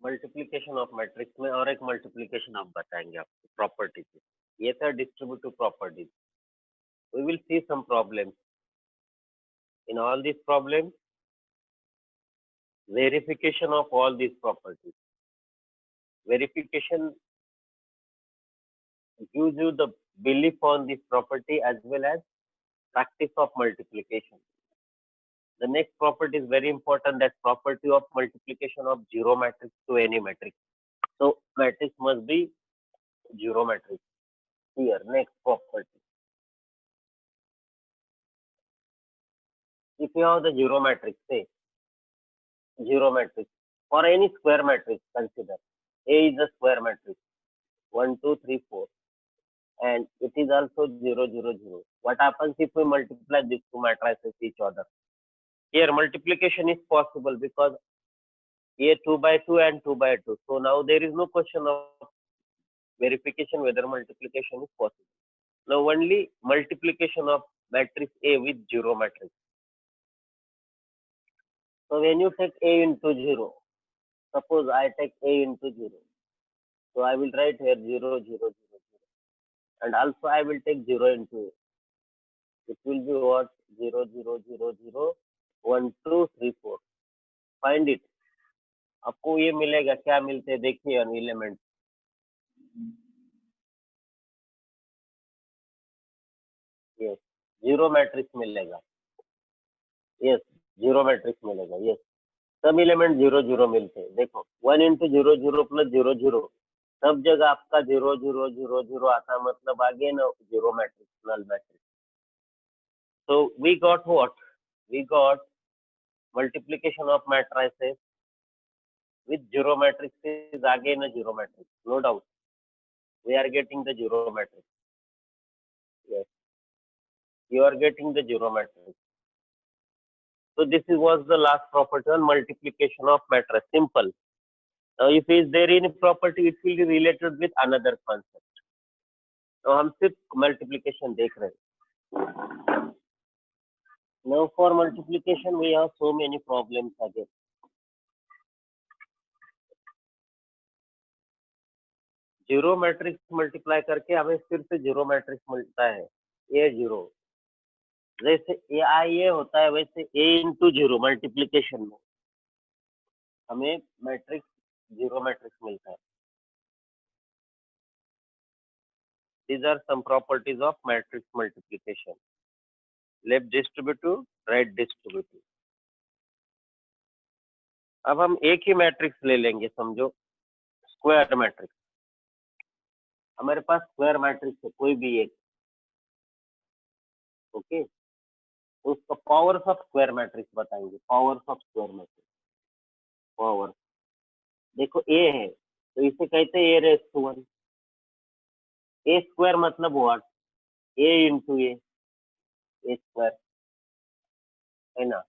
Multiplication of matrix में और एक मल्टीप्लिकेशन आप बताएंगे आपको प्रॉपर्टी की। ये था distributive properties. We will see some problems in all this problem, verification of all these properties. Verification gives you the belief on this property as well as practice of multiplication. The next property is very important, that property of multiplication of zero matrix to any matrix. So matrix must be zero matrix. Here, next property. If you have the zero matrix, say zero matrix or any square matrix, consider A is a square matrix 1, 2, 3, 4, and it is also 0, 0, 0. What happens if we multiply these two matrices each other? Here multiplication is possible because A 2 by 2 and 2 by 2. So now there is no question of verification whether multiplication is possible. Now only multiplication of matrix A with zero matrix. So when you take A into 0, suppose I take A into 0. So I will write here 0, 0, 0, 0. And also I will take 0 into A. It will be what? 0, 0, 0, 0, 1, 2, 3, 4. Find it. आपको ये मिलेगा, क्या मिलते हैं देखिए element. Yes, zero matrix मिलेगा। Yes, zero matrix मिलेगा। Yes, सब एलिमेंट 0, 0 मिलते हैं। देखो 1 into 0, 0 plus 0, 0, सब जगह आपका 0, 0, 0, 0 आता, मतलब आगे ना zero matrix, null matrix. So we got what? We got multiplication of matrices with zero matrix is again a zero matrix. No doubt. We are getting the zero matrix. Yes. You are getting the zero matrix. So this was the last property on multiplication of matrix. Simple. Now if is there any property, it will be related with another concept. तो हम सिर्फ multiplication देख रहे हैं। Now for multiplication we have so many problems again. Zero matrix multiply करके हमें फिर से जीरो मैट्रिक्स मिलता है, ए जीरो। जैसे ए आई ए होता है वैसे ए इंटू जीरो मल्टीप्लीकेशन में हमें मैट्रिक्स जीरो मैट्रिक्स मिलता है। These are some properties of matrix multiplication. Left distributive, right distributive. अब हम एक ही मैट्रिक्स ले लेंगे, समझो स्क्वायर मैट्रिक्स। हमारे पास स्क्वायर मैट्रिक्स है कोई भी एक, ओके। तो उसका पावर्स ऑफ स्क्वायर मैट्रिक्स बताएंगे, powers of square matrix. Power देखो ए है तो इसे कहते हैं A raise to 1। A square मतलब what? A into A square, है ना।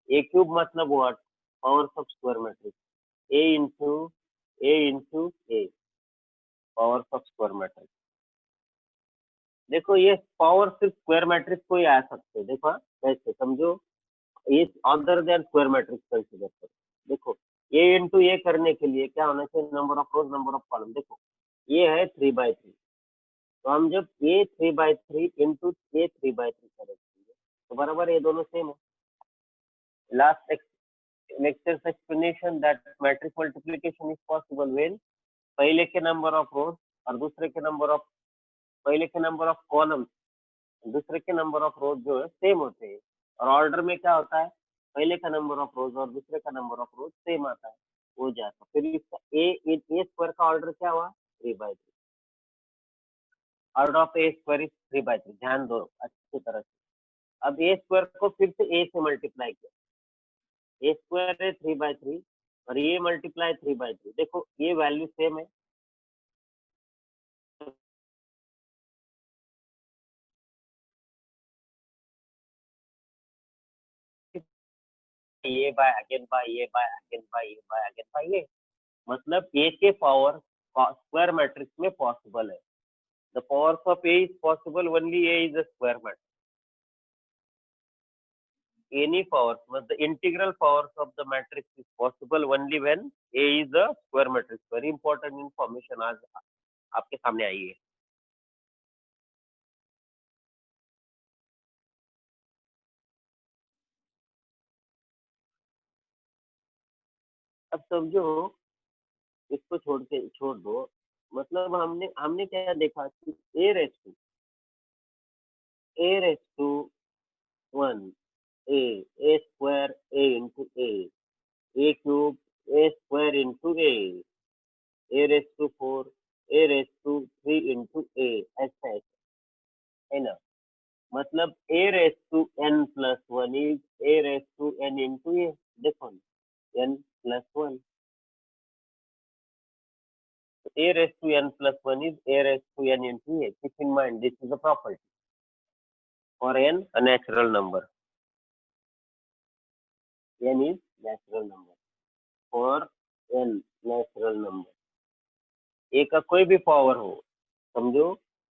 ए क्यूब मतलब what? Powers of square matrix, A into A powers of square matrix. देखो ये पावर सिर्फ स्क्वायर मैट्रिक्स को ही आ सकते हैं। देखो कैसे समझो, ये other than square matrix consider करो। देखो ए इंटू ए करने के लिए क्या होना चाहिए? Number of rose, number of column. देखो ये है 3/3, तो हम जब ए 3/3 इंटू ए 3/3 करेंगे तो बराबर ये दोनों सेम है। Last lecture's explanation that matrix multiplication is possible when पहले के नंबर ऑफ रोज और दूसरे के नंबर ऑफ, पहले के नंबर ऑफ कॉलम्स दूसरे के नंबर ऑफ रोज जो है सेम होते हैं। और ऑर्डर में क्या होता है? पहले का नंबर ऑफ रोज और दूसरे का नंबर ऑफ रोज सेम आता है, हो जाता है। फिर इसका ए स्क्वायर का ऑर्डर क्या हुआ? 3/3। Order of A square is 3/3। ध्यान दो अच्छी तरह से। अब ए स्क्वायर को फिर से ए से मल्टीप्लाई किया, ए स्क्वायर है 3/3 और ये मल्टीप्लाई 3/3। देखो ये वैल्यू सेम है, ये बाय अगेन बाय ये बाय अगेन बाय ये बाय अगेन बाय ये, मतलब ए के पावर स्क्वायर मैट्रिक्स में पॉसिबल है। The powers of A is possible only A is a square matrix. any powers, but the integral powers of the matrix is possible only when A is a square matrix. Very important information आज आपके सामने आई है. अब समझो, इसको छोड़ दो. मतलब हमने हमने क्या देखा कि a raise to 1 a square a into a cube a square into a raise to 4 a raise to 3 into a, ऐसा है ना. मतलब a raise to n plus 1 is a raise to n into a. देखो n plus 1, a raised to n plus 1 is a raised to n into a. Keep in mind, this is a property for n, a natural number. N is natural number. For n natural number. A का कोई भी power हो, समझो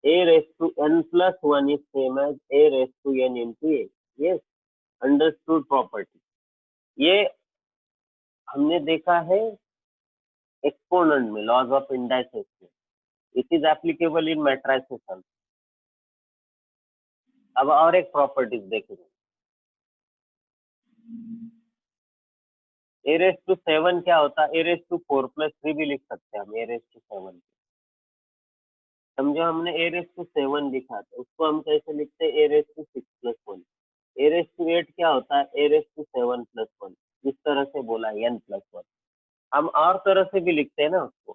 a raised to n plus 1 is same as a raised to n into a. Yes, understood property. ये हमने देखा है exponent में, लॉज ऑफ इंडाइसेस में. It is applicable in matrices. अब और एक प्रॉपर्टीज देखेंगे. ए रेस टू 7 क्या होता है? ए रेस टू 4 प्लस 3 भी लिख सकते हैं हम ए रेस टू 7. समझो हमने ए रेस टू 7 लिखा था, उसको हम कैसे लिखते हैं? A raise to 6 plus 1. A raise to 8 क्या होता है? A raise to 7 plus 1. इस तरह से बोला एन प्लस 1. हम और तरह से भी लिखते हैं ना उसको.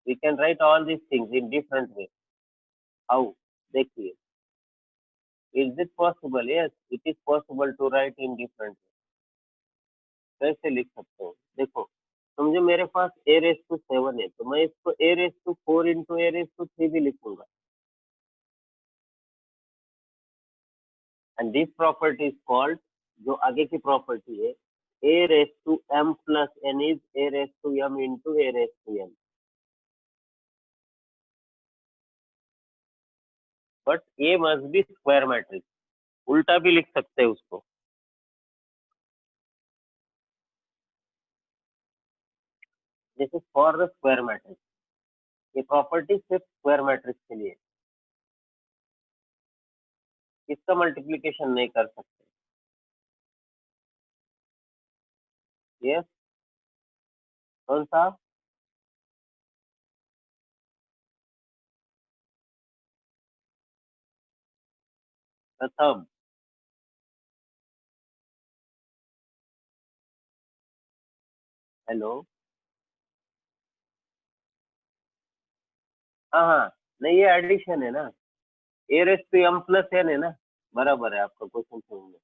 We can write all these things in different way. How? देखिए, is it possible? Yes, it is possible to write in different way. कैसे लिख सकते हो? देखो, समझो मेरे पास ए रेस टू 7 है, तो मैं इसको A raise to 4 into A raise to 3 भी लिखूंगा. And this property is called, जो आगे की प्रॉपर्टी है, A raise to M plus N is A raise to M into A raise to N. But A must be square matrix. उल्टा भी लिख सकते हैं उसको. This is for the square matrix. ये प्रॉपर्टी सिर्फ स्क्वायर मैट्रिक्स के लिए. इसका मल्टीप्लीकेशन नहीं कर सकते. यस. कौन सा? प्रथम. हेलो. हाँ हाँ, नहीं ये एडिशन है ना. A raise to M plus N है ना. बराबर है आपका क्वेश्चन समझ में.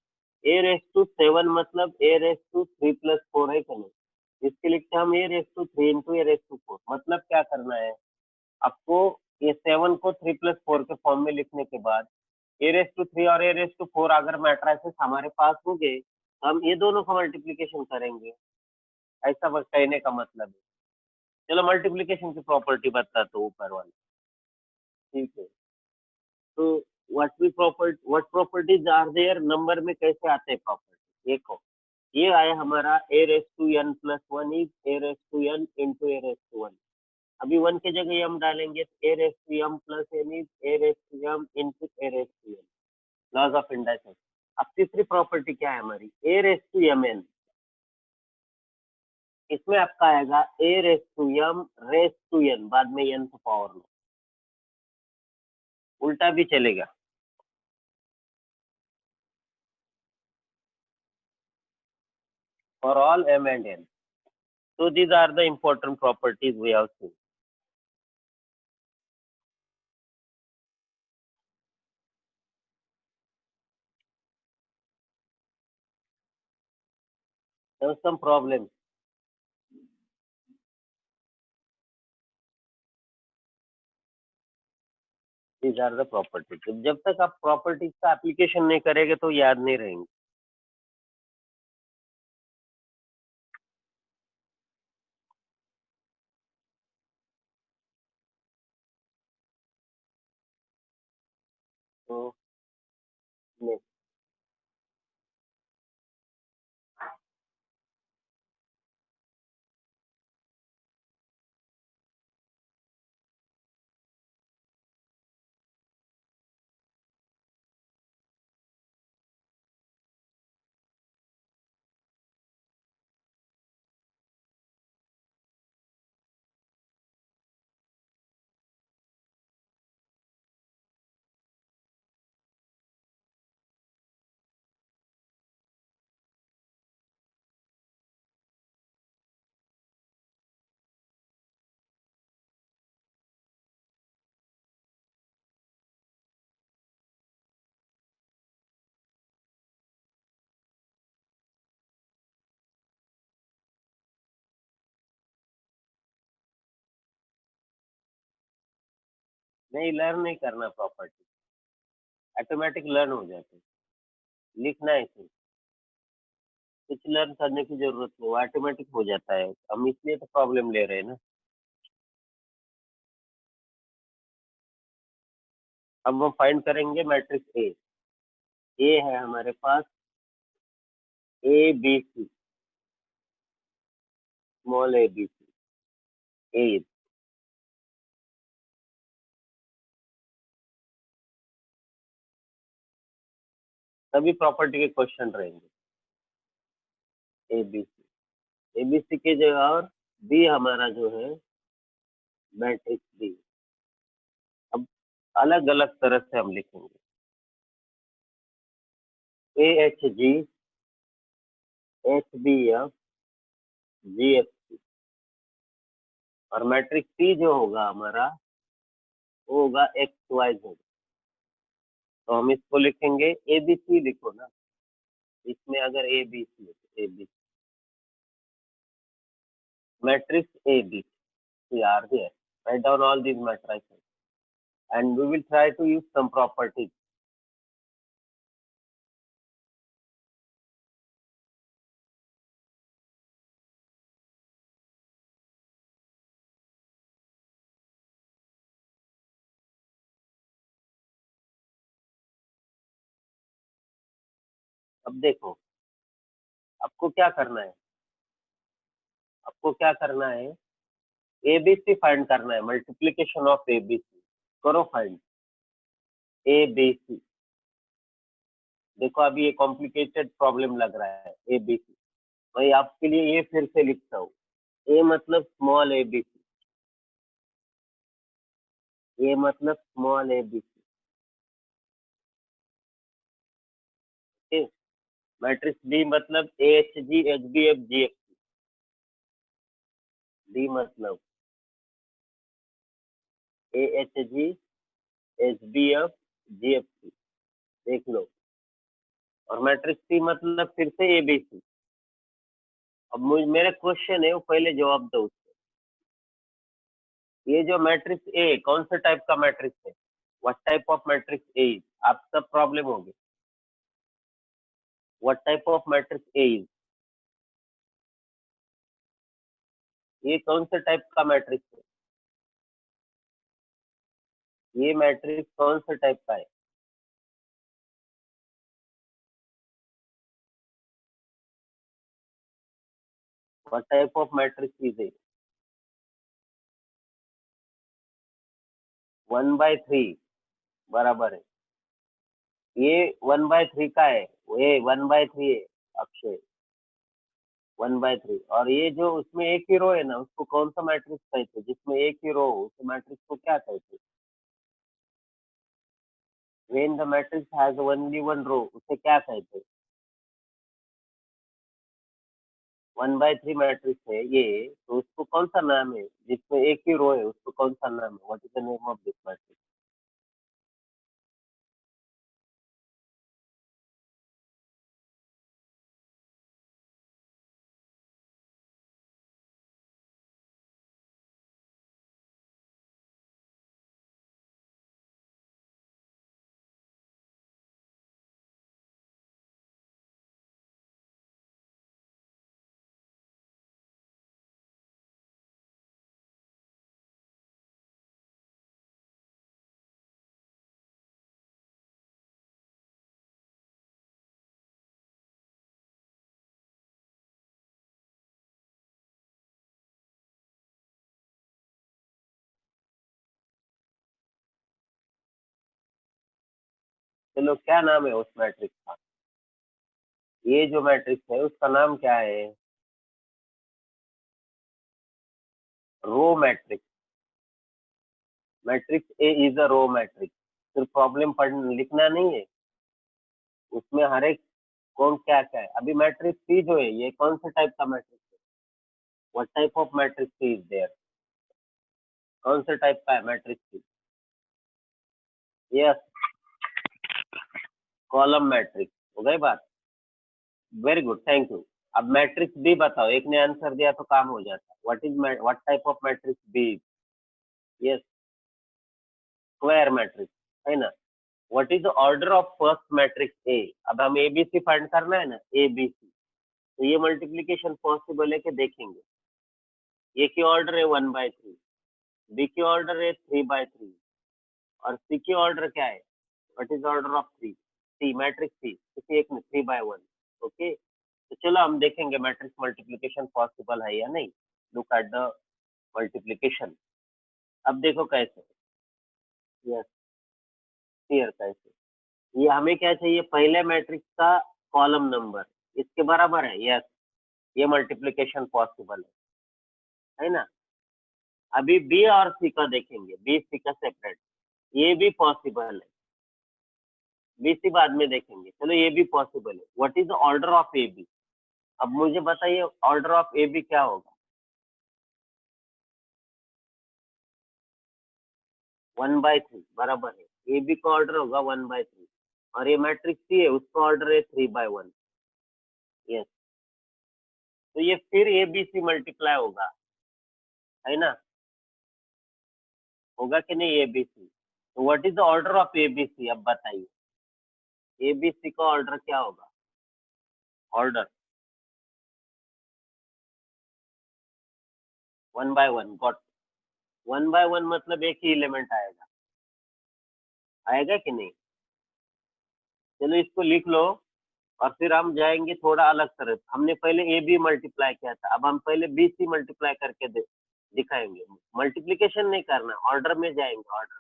ए रेस टू 7 मतलब ए रेस टू 3 प्लस 4 है कि नहीं? इसके लिखते हैं हम A raise to 3 into A raise to 4. मतलब क्या करना है आपको? ये 7 को 3 प्लस 4 के फॉर्म में लिखने के बाद ए रेस टू 3 और ए रेस टू 4 अगर मैट्रिसेस हमारे पास हो गए, तो हम ये दोनों का मल्टीप्लीकेशन करेंगे. ऐसा बस कहने का मतलब है. चलो मल्टीप्लीकेशन की प्रॉपर्टी बताता हूँ ऊपर वाली. ठीक है. तो what properties are there, number में कैसे आते हैं प्रॉपर्टी? देखो, ये आया हमारा A raise to N plus 1 is A raise to N into A raise to 1. अभी 1 की जगह एम डालेंगे तो A raise to M plus N is A raise to M into A raise to N. Laws of induction. अब तीसरी property क्या है हमारी? A raise to M N. इसमें आपका आएगा A raise to M raise to N, बाद में एन तो पावर में. उल्टा भी चलेगा. For all M and N. So these are the important properties we have seen. There was some problem. These are the properties. जब तक आप properties का application नहीं करेंगे तो याद नहीं रहेंगे. तो नहीं, लर्न नहीं करना प्रॉपर्टी, ऑटोमेटिक लर्न हो जाते हैं, लिखना है सिर्फ, कुछ लर्न करने की जरूरत नहीं, वो ऑटोमेटिक हो जाता है, हम इसलिए तो प्रॉब्लम ले रहे हैं ना। अब हम फाइंड करेंगे मैट्रिक्स ए है हमारे पास A B C, small A B C, A, सभी प्रॉपर्टी के क्वेश्चन रहेंगे, ए बी सी, ए बी सी की जगह और बी हमारा जो है मैट्रिक्स बी। अब अलग अलग तरह से हम लिखेंगे, a H G, H B F, ji F c, और मैट्रिक्स सी जो होगा हमारा वो होगा एक्स वाई जेड। तो हम इसको लिखेंगे ए बी सी, लिखो ना, इसमें अगर ए बी सी है तो A B, matrix A B C are there, write down all these matrices and we will try to use some properties. अब देखो, आपको क्या करना है, आपको क्या करना है, एबीसी फाइंड करना है, मल्टीप्लीकेशन ऑफ एबीसी, करो फाइंड एबीसी। देखो अभी ये कॉम्प्लिकेटेड प्रॉब्लम लग रहा है एबीसी, मैं आपके लिए ये फिर से लिखता हूँ, ए मतलब स्मॉल एबीसी, ए मतलब स्मॉल एबीसी, ठीक। मैट्रिक्स डी मतलब A H G H B F G F, D मतलब A H G H B F G F C, देख लो। और मैट्रिक्स सी मतलब फिर से एबीसी। अब मुझे मेरा क्वेश्चन है वो पहले जवाब दो उसको, ये जो मैट्रिक्स ए कौन से टाइप का मैट्रिक्स है, what type of matrix A is, आप सब प्रॉब्लम होगी, what type of matrix A is, ये कौन से टाइप का मैट्रिक्स है, ये मैट्रिक्स कौन से टाइप का है, what type of matrix is a, 1/3 बराबर है, ये 1/3 का है, ये 1/3 है अक्षय, 1/3। और ये जो उसमें एक ही रो है ना, उसको कौन सा मैट्रिक्स कहते हैं, जिसमें एक ही रो हो उस मैट्रिक्स को क्या कहते हैं, when the matrix has only one row उसे क्या कहते हैं, 1/3 मैट्रिक्स है ये, तो उसको कौन सा नाम है, जिसमें एक ही रो है उसको कौन सा नाम है, what is the name of this matrix. चलो क्या नाम है उस मैट्रिक्स का, ये जो मैट्रिक्स है उसका नाम क्या है, row matrix, matrix A is a row matrix. सिर्फ प्रॉब्लम पढ़ लिखना नहीं है, उसमें हर एक कौन क्या क्या है। अभी मैट्रिक्स सी जो है ये कौन से टाइप का मैट्रिक्स है, what type of matrix C is there, कौन से टाइप का है matrix C, yes, column matrix, हो गई बात, वेरी गुड, थैंक यू। अब मैट्रिक्स बी बताओ, एक ने आंसर दिया तो काम हो जाता, what is what type of matrix B, yes, square matrix, है ना। What is the order of first matrix A? अब हम एबीसी फाइंड करना है ना, एबीसी, तो ये मल्टीप्लीकेशन पॉसिबल है कि देखेंगे। ए की ऑर्डर है 1/3, बी की ऑर्डर है 3/3, और सी की ऑर्डर क्या है? What is order of C matrix C, किसी एक में 3/1। ओके, तो चलो हम देखेंगे मैट्रिक्स मल्टीप्लीकेशन पॉसिबल है या नहीं। Look at the multiplication. अब देखो कैसे। यस, क्लियर कैसे। ये हमें क्या चाहिए? पहले मैट्रिक्स का कॉलम नंबर इसके बराबर है। यस, ये मल्टीप्लीकेशन पॉसिबल है ना। अभी बी और सी का देखेंगे, बी सी का सेपरेट, ये भी पॉसिबल है। बी सी बाद में देखेंगे, चलो ये भी पॉसिबल है। What is the order of A B? अब मुझे बताइए ऑर्डर ऑफ ए बी क्या होगा? 1/3 बराबर है। ए बी का ऑर्डर होगा 1/3, और ये मैट्रिक्स सी है, उसका ऑर्डर है 3/1। यस, तो ये फिर ए बी सी मल्टीप्लाई होगा, है ना। होगा कि नहीं ए बी सी? तो what is the order of A B C? अब बताइए ए बी सी का ऑर्डर क्या होगा? Order 1/1 got. 1/1 मतलब एक ही एलिमेंट आएगा, आएगा कि नहीं? चलो इसको लिख लो, और फिर हम जाएंगे थोड़ा अलग तरह। हमने पहले ए बी मल्टीप्लाई किया था, अब हम पहले बी सी मल्टीप्लाई करके दिखाएंगे। मल्टीप्लीकेशन नहीं करना, ऑर्डर में जाएंगे। ऑर्डर,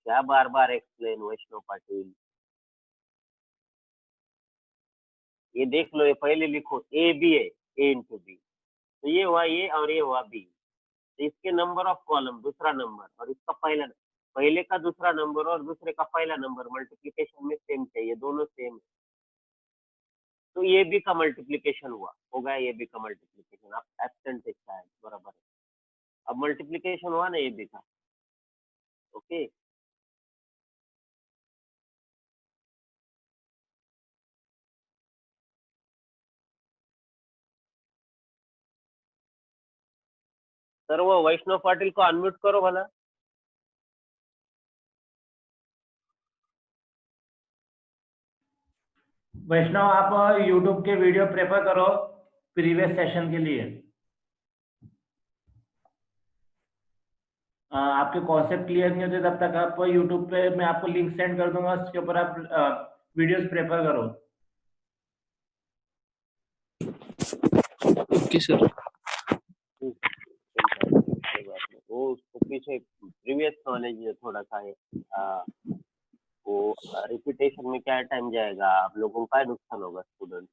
क्या बार बार एक्सप्लेन वैष्णव पाटिल। ये देख लो, ये पहले लिखो ए बी है, ए इंटू बी, तो ये हुआ ए और ये हुआ बी। तो इसके नंबर ऑफ कॉलम दूसरा नंबर, और इसका पहला, पहले का दूसरा नंबर और दूसरे का पहला नंबर मल्टीप्लीकेशन में सेम चाहिए, दोनों सेम है। तो ये बी का मल्टीप्लीकेशन हुआ, हो गया ये बी का मल्टीप्लीकेशन। आप एब्सेंट है शायद, बराबर है। अब मल्टीप्लीकेशन हुआ ना ए बी का। ओके, सर वो वैष्णव पाटिल को अनम्यूट करो भला। वैष्णव, आप यूट्यूब के वीडियो प्रेफर करो प्रीवियस सेशन के लिए। आपके कॉन्सेप्ट क्लियर नहीं होते तब तक आप यूट्यूब पे, मैं आपको लिंक सेंड कर दूंगा, उसके ऊपर आप वीडियोस प्रेफर करो। Okay sir. वो उसको पीछे प्रीवियस नॉलेज थोड़ा सा है, वो रिपीटेशन में क्या टाइम जाएगा, आप लोगों का नुकसान होगा स्टूडेंट।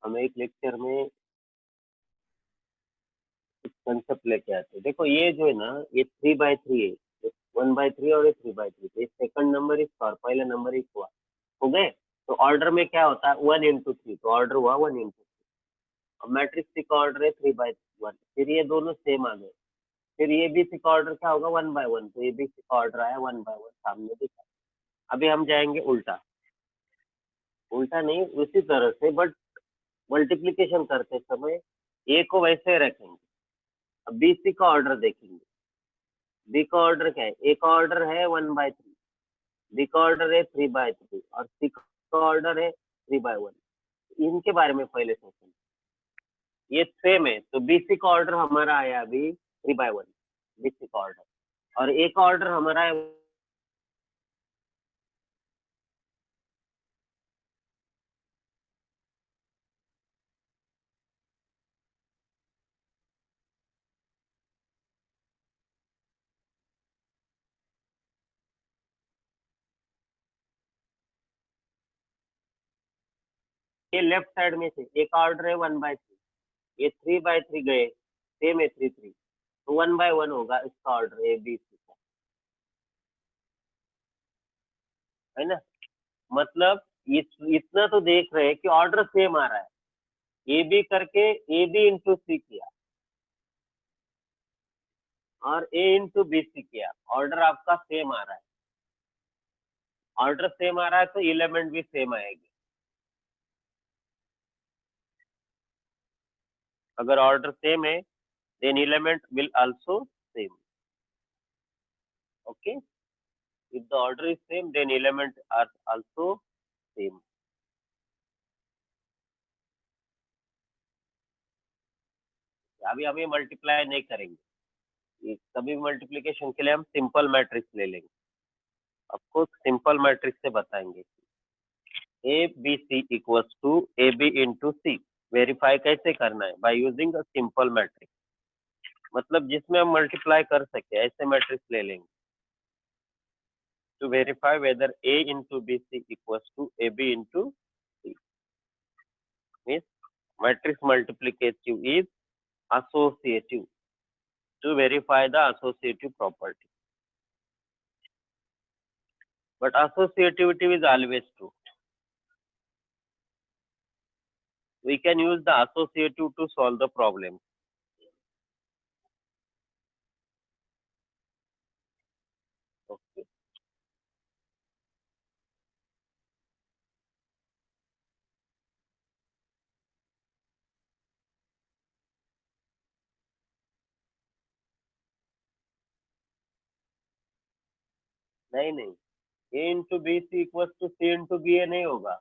हम एक लेक्चर में कंसेप्ट लेके आते हैं। देखो ये जो है ना, ये 3/3 है, 1/3 और ये 3/3, तो सेकंड नंबर इसका और पहला नंबर इस हुआ, हो गए। तो ऑर्डर में क्या होता है? 1 into 3, तो ऑर्डर हुआ 1 into 3। और मैट्रिक्स सी का ऑर्डर है 3/1, फिर ये दोनों सेम आ गए। फिर ये बी सी का ऑर्डर क्या होगा? 1/1, तो ये बी सी का ऑर्डर आया 1/1, सामने दिखा। अभी हम जाएंगे उल्टा, उल्टा नहीं उसी तरह से, बट मल्टीप्लीकेशन करते समय ए को वैसे रखेंगे। अब बी सी का ऑर्डर देखेंगे। बी का ऑर्डर क्या है? ए का ऑर्डर है 1/3, बी का ऑर्डर है 3/3, और सी का ऑर्डर है 3/1। इनके बारे में पहले सोचें, ये सेम है, तो बी सी का ऑर्डर हमारा आया अभी 3/1, बी सी का ऑर्डर, और ए का ऑर्डर हमारा है। ये लेफ्ट साइड में से एक ऑर्डर है 1/3, ये 3/3 गए, सेम है 3/3, तो 1/1 होगा इसका ऑर्डर ए बी सी का, है ना। मतलब इतना तो देख रहे हैं कि ऑर्डर सेम आ रहा है। ए बी करके ए बी इंटू सी किया, और ए इंटू बी सी किया, ऑर्डर आपका सेम आ रहा है। ऑर्डर सेम आ रहा है तो एलिमेंट भी सेम आएगी। अगर ऑर्डर सेम है then element will also same. Okay, if the order is same, then element are also same. अभी हम ये मल्टीप्लाई नहीं करेंगे, कभी मल्टीप्लिकेशन के लिए हम सिंपल मैट्रिक्स ले लेंगे, आपको सिंपल मैट्रिक्स से बताएंगे। A B C equals to A B into C, verify कैसे करना है? By using a simple matrix, मतलब जिसमें हम मल्टीप्लाई कर सके ऐसे मैट्रिक्स ले लेंगे to verify whether A into B C equals to A B into C. Means matrix multiplicative is associative to verify the associative property, but associativity is always true. We can use the associative to solve the problem. Okay. नहीं, a into B C equals to C into B A नहीं होगा,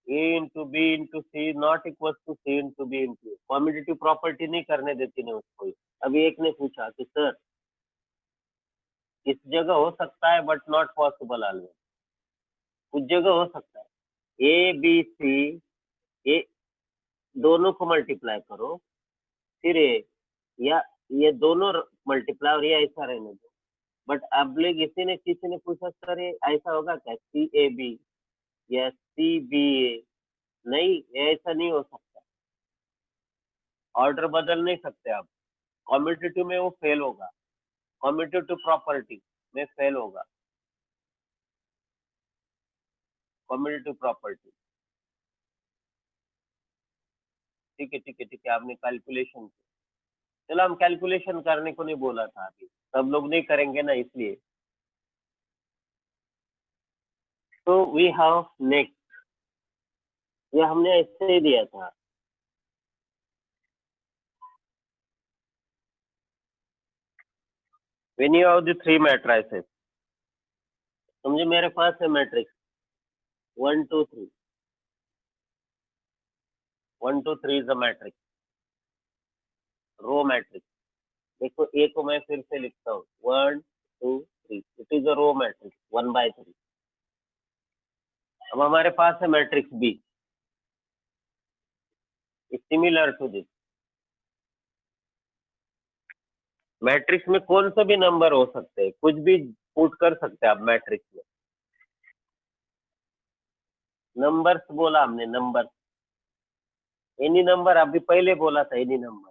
a into B into C not equals to C into B into, commutative property नहीं करने देती ना उसको। अभी एक ने पूछा कि सर इस जगह हो सकता है बट नॉट पॉसिबल ऑलवेज, कुछ जगह हो सकता है ए बी सी, ए दोनों को मल्टीप्लाई करो फिर ए, या ये दोनों मल्टीप्लाई और ये ऐसा रहने दो, बट अब लोग किसी ने पूछा सर ये ऐसा होगा क्या, सी ए बी या सी बी ए? नहीं, ये ऐसा नहीं हो सकता, ऑर्डर बदल नहीं सकते आप, कॉम्यूटेटिव में वो फेल होगा, कॉम्यूटेटिव प्रॉपर्टी में फेल होगा, कॉम्यूटेटिव प्रॉपर्टी। ठीक है, आपने कैलकुलेशन किया, चलो हम कैलकुलेशन करने को नहीं बोला था, अभी सब लोग नहीं करेंगे ना इसलिए। तो वी हैव नेक्स्ट, ये हमने ऐसे ही दिया था, when you have the three matrices, समझे मेरे पास है matrix 1 2 3, 1 2 3 is a matrix, row matrix. देखो ए को मैं फिर से लिखता हूँ 1 2 3, it is a row matrix 1/3। अब हमारे पास है matrix B, similar to this, matrix में कौन सा भी नंबर हो सकते हैं, कुछ भी पुट कर सकते हैं आप मैट्रिक्स में। नंबर्स बोला हमने, नंबर, एनी नंबर, अभी पहले बोला था एनी नंबर।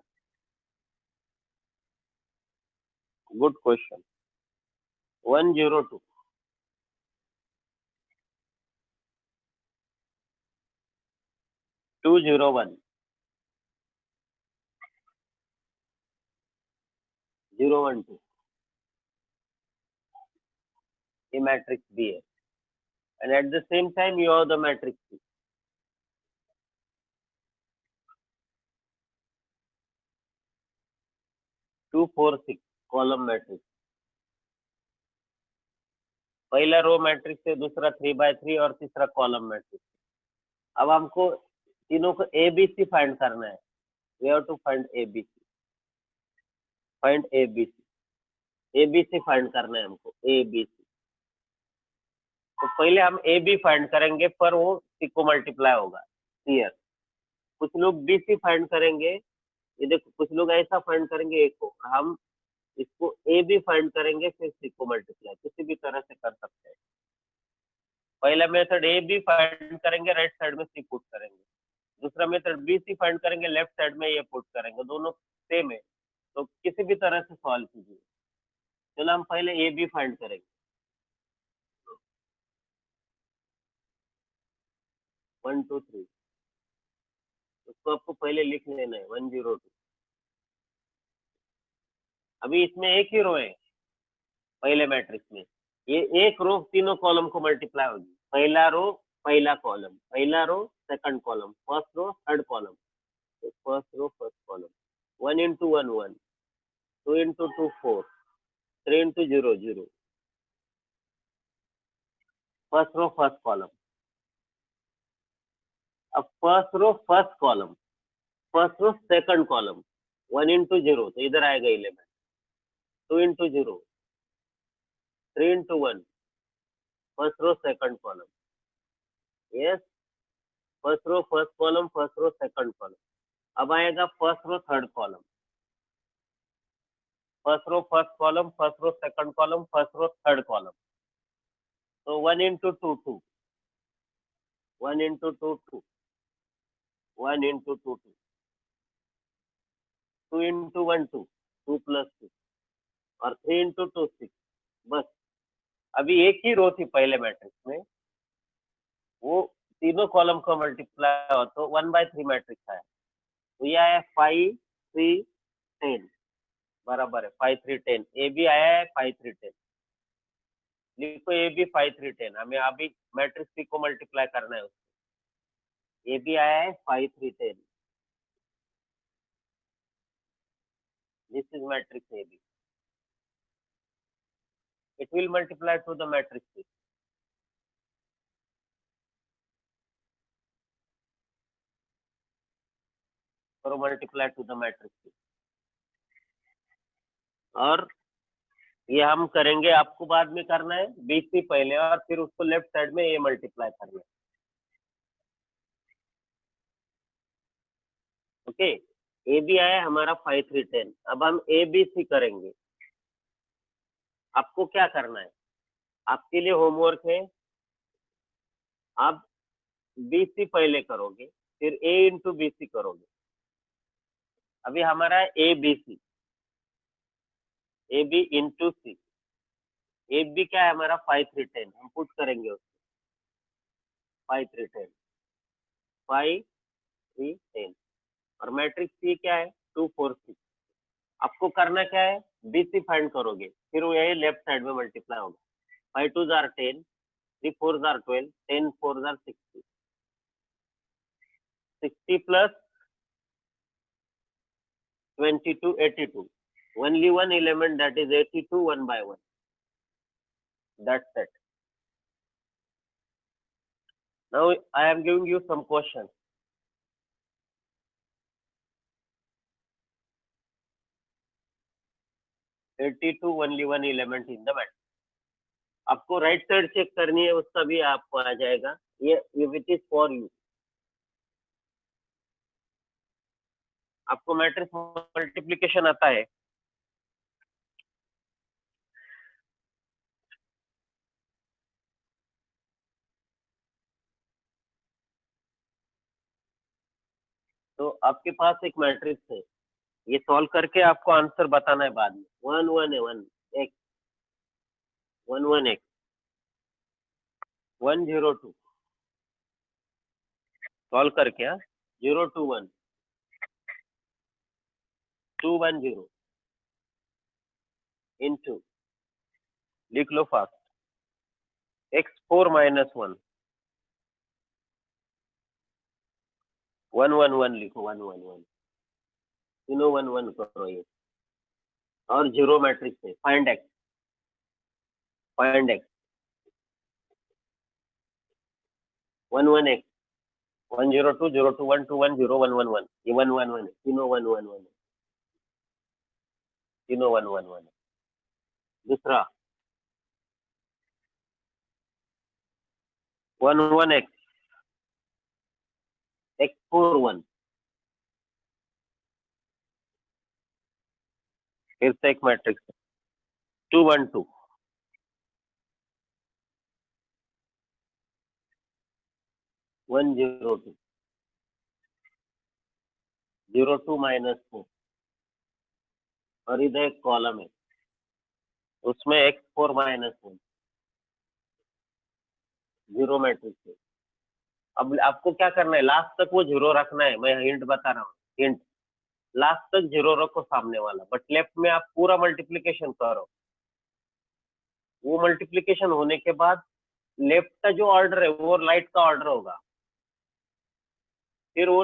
Good question. 102, 201, 012, ये मैट्रिक्स बी है, and at the same time you have the matrix C. 2 4 6 column matrix, पहला रो मैट्रिक्स है, दूसरा 3/3 और तीसरा कॉलम मैट्रिक्स। अब हमको तीनों को एबीसी फाइंड करना है, we have to find ABC, find ABC, ABC find करना है हमको, एबीसी। तो पहले हम ए बी फाइंड करेंगे, पर वो सी को मल्टीप्लाई होगा, क्लियर। कुछ लोग बी सी फाइंड करेंगे, ये देखो कुछ लोग ऐसा फाइंड करेंगे ए को, हम इसको ए बी फाइंड करेंगे फिर सी को मल्टीप्लाई, किसी भी तरह से कर सकते हैं। पहला मेथड ए बी फाइंड करेंगे, राइट साइड में सी पुट करेंगे, दूसरा मेथड बी सी फाइंड करेंगे, लेफ्ट साइड में ये पुट करेंगे, दोनों सेम है, तो किसी भी तरह से सॉल्व कीजिए। चलो हम पहले ए बी फाइंड करेंगे, 1 2 3, उसको आपको पहले लिख लेना है 102। अभी इसमें एक ही रो है पहले मैट्रिक्स में, ये एक रो तीनों कॉलम को मल्टीप्लाई होगी, पहला रो पहला कॉलम, पहला row second column, first row third column, first row first column, 1 into 1 1, 2 into 2 4, 3 into 0 0. First row first column. अब first row first column, first row second column. 1 into 0 तो इधर आएगा 11. 2 into 0, 3 into 1, first row second column. Yes, first row first column, first row second column. अब आएगा first row third column. First row first column, first row second column, first row third column. So 1 into 2 2, 1 into 2 2, 1 into 2 2, 2 into 1 2, 2 plus 2, और 3 into 2 6. बस अभी एक ही रो थी पहले matrix में, वो तीनों कॉलम को मल्टीप्लाई हो तो 1/3 मैट्रिक्स आया. तो ये आया 5 3 10 बराबर है 5 3 10. ए बी आया है 5 3 10. लिखो ए बी 5 3 10. हमें अभी मैट्रिक्स सी को मल्टीप्लाई करना है. उसको ए बी आया है 5 3 10. This is matrix A B. It will multiply to the matrix C. और multiply to the matrix C. और ये हम करेंगे, आपको बाद में करना है BC पहले और फिर उसको लेफ्ट साइड में A मल्टीप्लाई करना है. ओके, ए बी आया हमारा 5 3 10. अब हम ABC करेंगे. आपको क्या करना है, आपके लिए होमवर्क है, आप BC पहले करोगे फिर A इंटू BC करोगे. अभी हमारा है ABC, AB into C. A B क्या है हमारा 5 3 10. हम पुट करेंगे उसको 5 3 10, 5 3 10. और मैट्रिक्स सी क्या है 2 4 6. आपको करना क्या है, बीसी फाइंड करोगे, फिर वो यही लेफ्ट साइड में मल्टीप्लाई होगा. 5 2 jar 10, 3 4 jar 12, 10 4 jar 60. 60 plus 22 82. Only one element, that is 82, 1 by 1. That's it. Now I am giving you some questions. only one element in the matrix. आपको राइट साइड चेक करनी है, उसका भी आपको आ जाएगा. ये इट इज फॉर यू. आपको matrix multiplication आता है? तो आपके पास एक मैट्रिक्स है, ये सॉल्व करके आपको आंसर बताना है बाद में. 1 1 1 x 1 1 x 1 0 2 सॉल्व करके 0 2 1 2 1 0 इनटू, लिख लो फास्ट, x 4 minus 1 1 1 1 लिखो 1 1 1. तीनों 1 1 करो ये. और जीरो मैट्रिक्स है, फाइंड x 1 1 x 1 0 2 0 2 1 2 1 0 1 1 1. ये 1 1 1 तीनों 1 1 1 तीनों 1 1 1. दूसरा 1 1 x 4 1. फिर से एक मैट्रिक्स 2 1 2 1 0 2 0 2 minus 4. और इधर एक कॉलम है, उसमें x 4 minus 1 जीरो मैट्रिक्स है. अब आपको क्या करना है, लास्ट तक वो जीरो रखना है. मैं हिंट बता रहा हूँ, हिंट, लास्ट तक जीरो रखो सामने वाला, बट लेफ्ट में आप पूरा मल्टीप्लिकेशन करो. वो मल्टीप्लिकेशन होने के बाद लेफ्ट का जो ऑर्डर है वो राइट का ऑर्डर होगा. फिर वो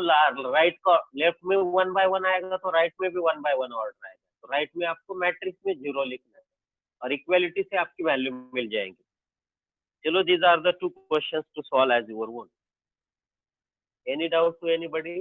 राइट का लेफ्ट में 1 by 1 आएगा तो राइट में भी 1 by 1 ऑर्डर आएगा, तो राइट में आपको मैट्रिक्स में 0 लिखना है और इक्वालिटी से आपकी वैल्यू मिल जाएंगी। चलो, these are the two questions to solve as your own. Any doubt to anybody?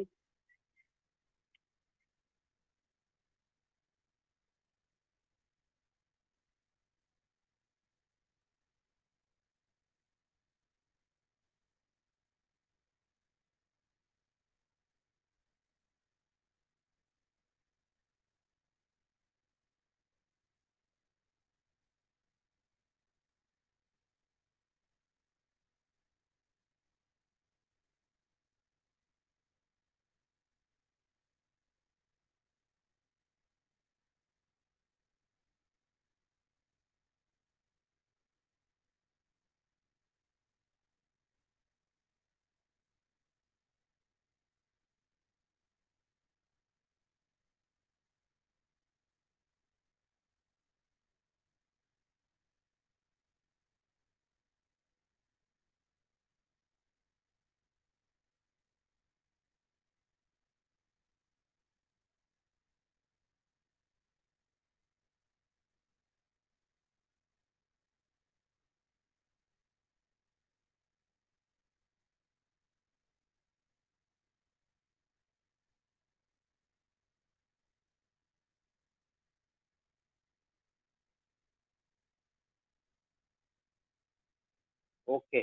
Okay,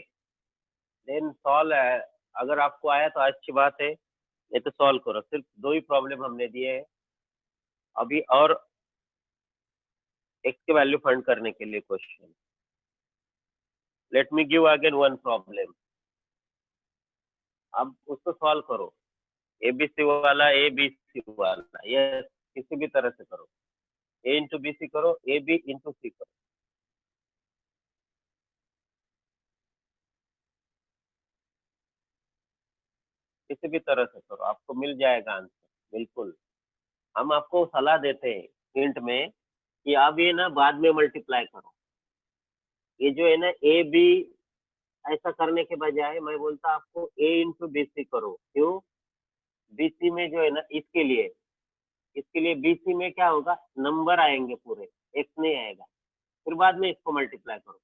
then solve है। अगर आपको आया तो अच्छी बात है, नहीं तो सॉल्व करो। सिर्फ 2 ही प्रॉब्लम हमने दिए हैं अभी, और x की वैल्यू फाइंड करने के लिए question. Let me give again one problem, अब उसको सॉल्व करो। एबीसी वाला, एबीसी वाला, यस, किसी भी तरह से करो। ए इंटू बी सी करो, ए बी इंटू सी करो, किसी भी तरह से करो, आपको मिल जाएगा आंसर। बिल्कुल, हम आपको सलाह देते हैं हिंट में कि आप ये ना बाद में मल्टीप्लाई करो। ये जो है ना ए बी, ऐसा करने के बजाय मैं बोलता आपको ए इंटू बी सी करो। क्यों? बीसी में जो है ना, इसके लिए बीसी में क्या होगा, नंबर आएंगे पूरे, एक्स नहीं आएगा। फिर बाद में इसको मल्टीप्लाई करो।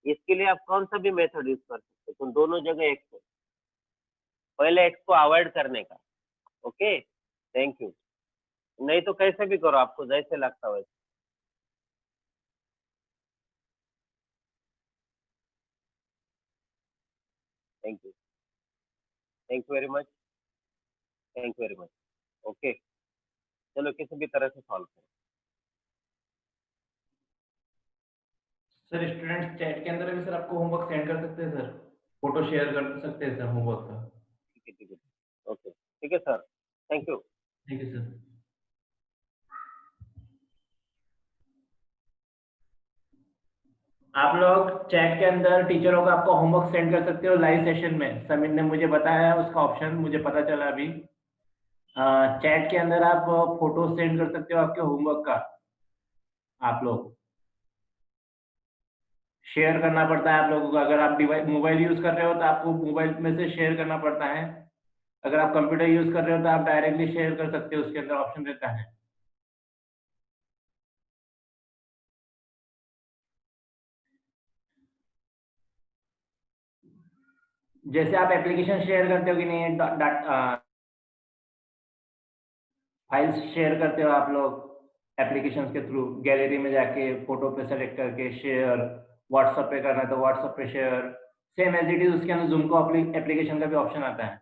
इसके लिए आप कौन सा भी मेथड यूज कर सकते हो, तो दोनों जगह एक्स है, पहले एक्स को अवॉइड करने का। Okay, thank you. नहीं तो कैसे भी करो, आपको जैसे लगता हो वैसे। Thank you, thank you very much, thank you very much. Okay, चलो किसी भी तरह से सॉल्व करो। सर स्टूडेंट चैट के अंदर भी सर आपको होमवर्क सेंड कर सकते हैं सर, फोटो शेयर कर सकते हैं सर होमवर्क का। ठीक है, ठीक है, ओके, ठीक है सर, थैंक यू। ठीक है सर। आप लोग चैट के अंदर टीचरों का आपको होमवर्क सेंड कर सकते हो लाइव सेशन में। समीर ने मुझे बताया है उसका ऑप्शन, मुझे पता चला अभी। चैट के अंदर आप फोटो सेंड कर सकते हो आपके होमवर्क का। आप लोग शेयर करना पड़ता है आप लोगों को। अगर आप डिवाइस मोबाइल यूज कर रहे हो तो आपको मोबाइल में से शेयर करना पड़ता है। अगर आप कंप्यूटर यूज कर रहे हो तो आप डायरेक्टली शेयर कर सकते हो, उसके अंदर ऑप्शन रहता है। जैसे आप एप्लीकेशन शेयर करते हो कि नहीं, फाइल्स शेयर करते हो आप लोग एप्लीकेशन के थ्रू, गैलरी में जाके फोटो पे सेलेक्ट करके शेयर, व्हाट्सएप पे करना है तो व्हाट्सएप पे share, same as it is उसके अंदर जूम को एप्लीकेशन का भी ऑप्शन आता है।